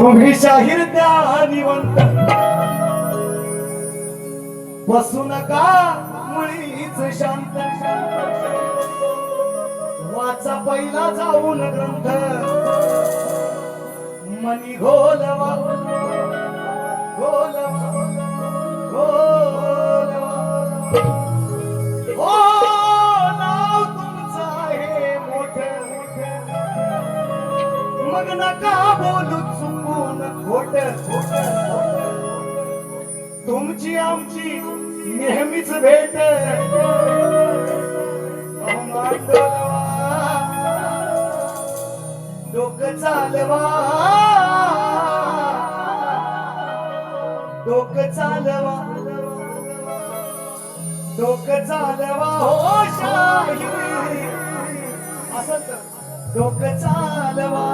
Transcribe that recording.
तुम्ही शाहीर द्या निवंत बसू नका मुळीच शांत वाचा पहिला जाऊन ग्रंथ मनी घोलवा घोलवा घोलवा हो नाव तुमचं आहे मोठं मग नका बोलू चुकून खोट तुमची आमची नेहमीच भेट डोकं चालवा डोकं चालवा डोकं चालवा हो शाहीर असं डोकं चालवा